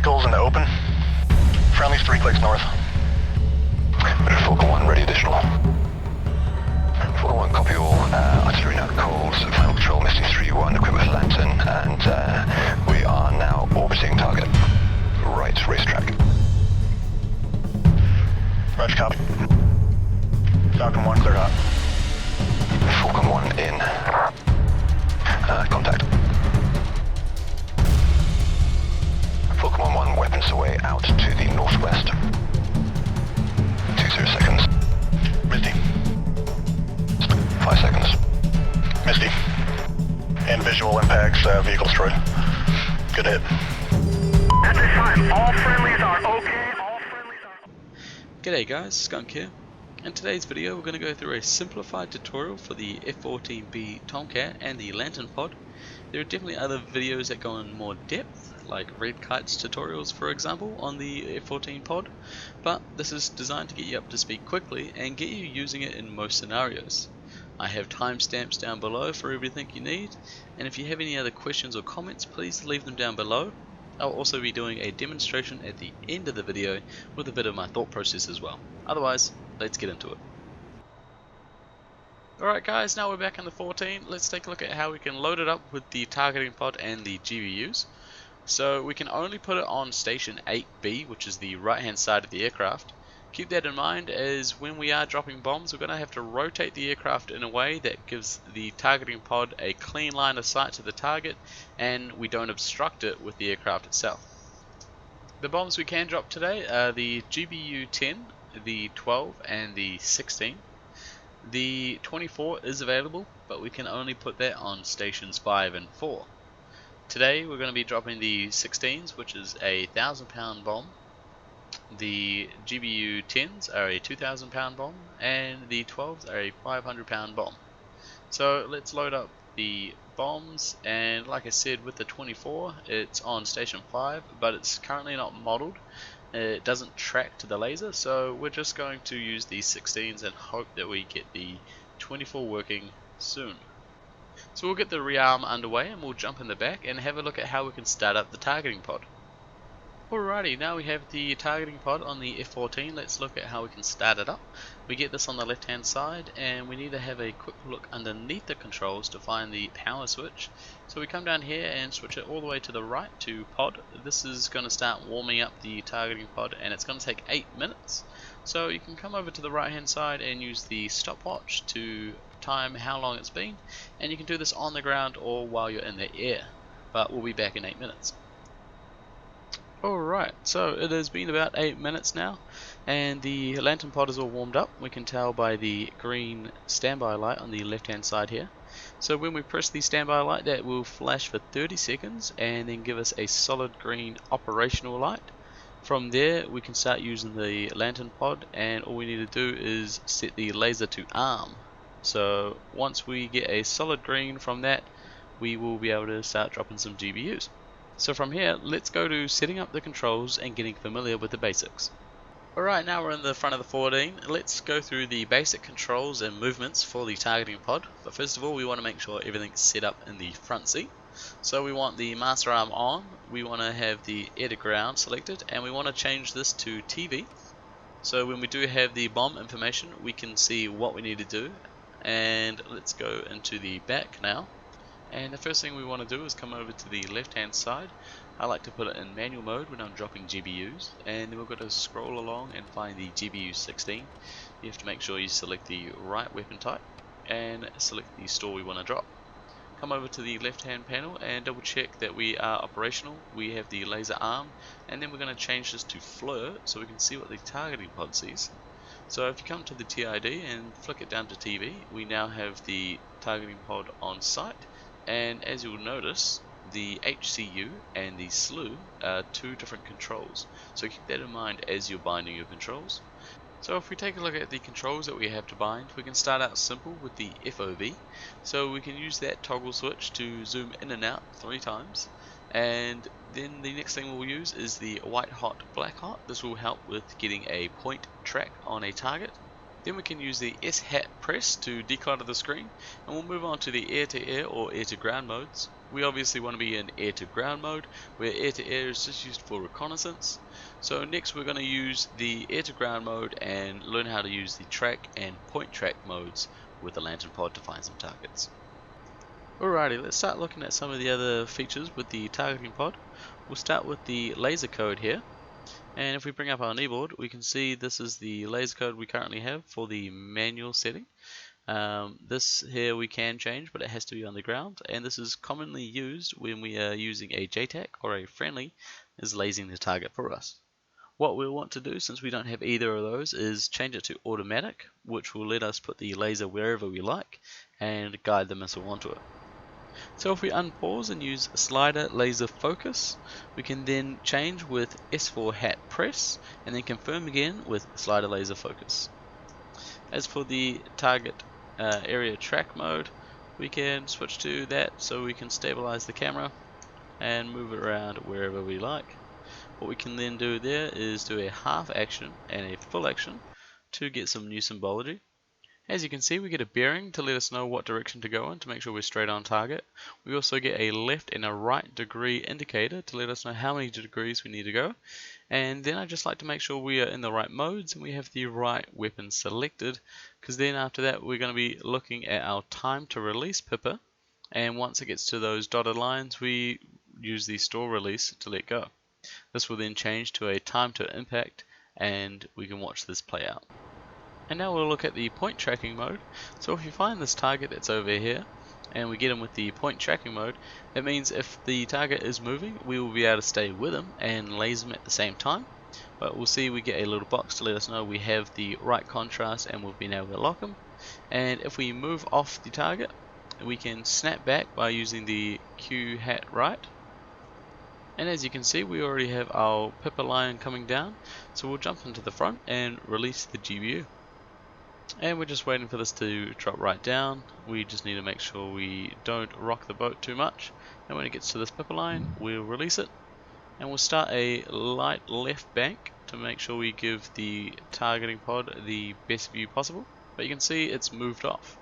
vehicles in the open. Friendly's 3 clicks north. Falcon 1, ready additional. Falcon 1, copy all. Artillery now calls. Final control, Misty 3-1, equipped with Lantern, and we are now orbiting target. Right, racetrack. Roger, copy. Falcon 1, clear hot. Falcon 1 in. Contact. Falcon 1-1, weapons away out to the northwest. 20 seconds. Misty. 5 seconds. Misty. And visual impacts, vehicle destroyed. Good hit. At this time, all friendlies are okay. All friendlies are... G'day guys, Skunk here. In today's video we're going to go through a simplified tutorial for the F14B Tomcat and the Lantern pod. There are definitely other videos that go in more depth, like red kites tutorials for example on the F14 pod, but this is designed to get you up to speed quickly and get you using it in most scenarios. I have timestamps down below for everything you need, and if you have any other questions or comments please leave them down below. I'll also be doing a demonstration at the end of the video with a bit of my thought process as well. Otherwise, let's get into it. Alright guys, now we're back in the 14. Let's take a look at how we can load it up with the targeting pod and the GBUs. So we can only put it on station 8B, which is the right hand side of the aircraft. Keep that in mind, as when we are dropping bombs we're going to have to rotate the aircraft in a way that gives the targeting pod a clean line of sight to the target and we don't obstruct it with the aircraft itself. The bombs we can drop today are the GBU 10, the 12 and the 16. The 24 is available, but we can only put that on stations 5 and 4. Today we're going to be dropping the 16s, which is a 1,000 pound bomb. The GBU 10s are a 2,000 pound bomb, and the 12s are a 500 pound bomb. So let's load up the bombs, and like I said with the 24 it's on station 5, but it's currently not modeled. It doesn't track to the laser, so we're just going to use the 16s and hope that we get the 24 working soon. So we'll get the rearm underway and we'll jump in the back and have a look at how we can start up the targeting pod. Alrighty, now we have the targeting pod on the F14. Let's look at how we can start it up. We get this on the left hand side and we need to have a quick look underneath the controls to find the power switch. So we come down here and switch it all the way to the right to pod. This is going to start warming up the targeting pod and it's going to take 8 minutes. So you can come over to the right hand side and use the stopwatch to time how long it's been, and you can do this on the ground or while you're in the air, but we'll be back in 8 minutes. Alright, so it has been about 8 minutes now and the lantern pod is all warmed up. We can tell by the green standby light on the left hand side here. So when we press the standby light, that will flash for 30 seconds and then give us a solid green operational light. From there we can start using the lantern pod, and all we need to do is set the laser to arm. So once we get a solid green from that, we will be able to start dropping some GBUs. So from here, let's go to setting up the controls and getting familiar with the basics. Alright, now we're in the front of the 14. Let's go through the basic controls and movements for the targeting pod. But first of all, we want to make sure everything's set up in the front seat. So we want the master arm on, we want to have the air to ground selected, and we want to change this to TV. So when we do have the bomb information, we can see what we need to do. And let's go into the back now. And the first thing we want to do is come over to the left hand side. I like to put it in manual mode when I'm dropping GBUs, and then we've got to scroll along and find the GBU 16. You have to make sure you select the right weapon type and select the store we want to drop. Come over to the left hand panel and double check that we are operational. We have the laser arm, and then we're going to change this to FLIR so we can see what the targeting pod sees. So if you come to the TID and flick it down to TV, we now have the targeting pod on site, and as you'll notice, the HCU and the SLU are two different controls, so keep that in mind as you're binding your controls. So if we take a look at the controls that we have to bind, we can start out simple with the FOV. So we can use that toggle switch to zoom in and out 3 times, and then the next thing we'll use is the white hot, black hot. This will help with getting a point track on a target. Then we can use the S hat press to declutter the screen, and we'll move on to the air to air or air to ground modes. We obviously want to be in air to ground mode, where air to air is just used for reconnaissance. So next we're going to use the air to ground mode and learn how to use the track and point track modes with the lantern pod to find some targets. Alrighty, let's start looking at some of the other features with the targeting pod. We'll start with the laser code here. And if we bring up our kneeboard, we can see this is the laser code we currently have for the manual setting. This here we can change, but it has to be on the ground, and this is commonly used when we are using a JTAC or a friendly is lasing the target for us. What we'll want to do, since we don't have either of those, is change it to automatic, which will let us put the laser wherever we like and guide the missile onto it. So if we unpause and use slider laser focus, we can then change with S4 hat press and then confirm again with slider laser focus. As for the target area track mode, we can switch to that so we can stabilize the camera and move it around wherever we like. What we can then do there is do a half action and a full action to get some new symbology. As you can see, we get a bearing to let us know what direction to go in to make sure we're straight on target. We also get a left and a right degree indicator to let us know how many degrees we need to go. And then I just like to make sure we are in the right modes and we have the right weapon selected, because then after that we're going to be looking at our time to release pipper, and once it gets to those dotted lines we use the store release to let go. This will then change to a time to impact and we can watch this play out. And now we'll look at the point tracking mode. So if you find this target that's over here and we get him with the point tracking mode, that means if the target is moving we will be able to stay with him and laser him at the same time. But we'll see we get a little box to let us know we have the right contrast and we've been able to lock him. And if we move off the target, we can snap back by using the Q hat right. And as you can see, we already have our pipper line coming down, so we'll jump into the front and release the GBU. And we're just waiting for this to drop right down. We just need to make sure we don't rock the boat too much, and when it gets to this pipper line we'll release it, and we'll start a light left bank to make sure we give the targeting pod the best view possible. But you can see it's moved off,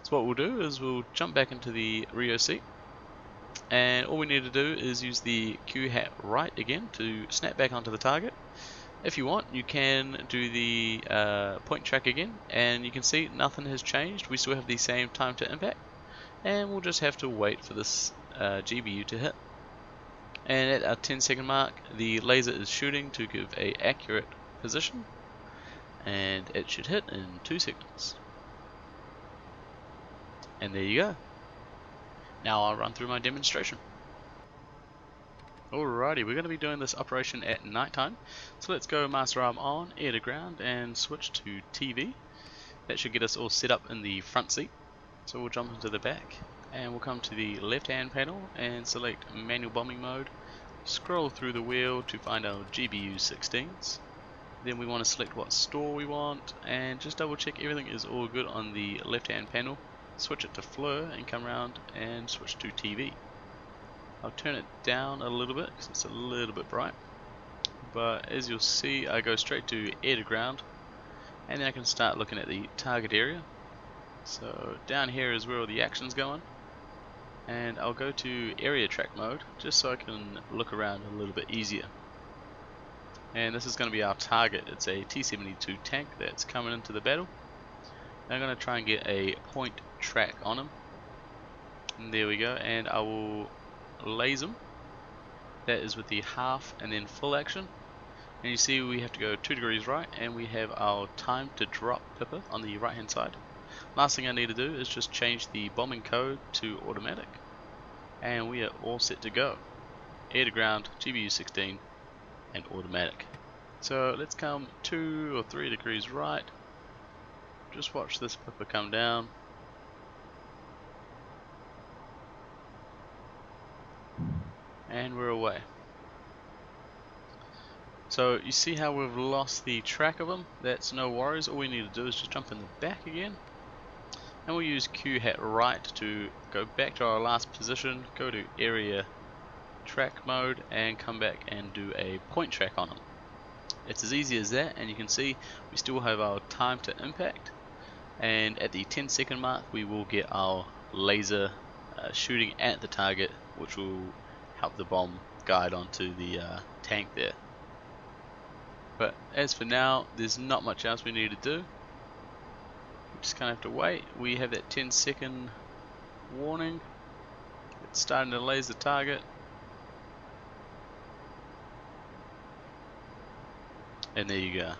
so what we'll do is we'll jump back into the Rio seat, and all we need to do is use the Q hat right again to snap back onto the target. If you want, you can do the point track again, and you can see nothing has changed. We still have the same time to impact, and we'll just have to wait for this GBU to hit. And at our 10-second mark, the laser is shooting to give a accurate position, and it should hit in 2 seconds. And there you go. Now I'll run through my demonstration. Alrighty, we're going to be doing this operation at nighttime, so let's go master arm on, air to ground, and switch to TV. That should get us all set up in the front seat. So we'll jump into the back, and we'll come to the left hand panel and select manual bombing mode, scroll through the wheel to find our GBU 16s. Then we want to select what store we want, and just double check everything is all good on the left hand panel. Switch it to FLIR and come around and switch to TV. I'll turn it down a little bit because it's a little bit bright, but as you'll see I go straight to air to ground, and then I can start looking at the target area. So down here is where all the action's going, and I'll go to area track mode just so I can look around a little bit easier. And this is going to be our target. It's a T-72 tank that's coming into the battle. I'm going to try and get a point track on him, and there we go, and I will laser him. That is with the half and then full action, and you see we have to go 2 degrees right, and we have our time to drop pipper on the right hand side. Last thing I need to do is just change the bombing code to automatic, and we are all set to go. Air to ground, GBU 16 and automatic. So let's come 2 or 3 degrees right. Just watch this pipper come down. And we're away. So you see how we've lost the track of them? That's no worries. All we need to do is just jump in the back again, and we'll use Q hat right to go back to our last position, go to area track mode, and come back and do a point track on them. It's as easy as that, and you can see we still have our time to impact, and at the 10-second mark we will get our laser shooting at the target, which will help the bomb guide onto the tank there. But as for now, there's not much else we need to do. We just kind of have to wait. We have that 10-second warning. It's starting to laser target. And there you go.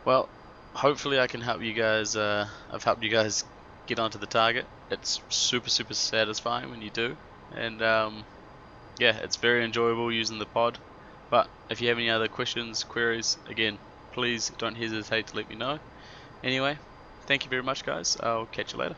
Well, hopefully I can help you guys. I've helped you guys get onto the target. It's super satisfying when you do, and yeah, it's very enjoyable using the pod. But if you have any other questions, queries, again, please don't hesitate to let me know. Anyway, thank you very much, guys. I'll catch you later.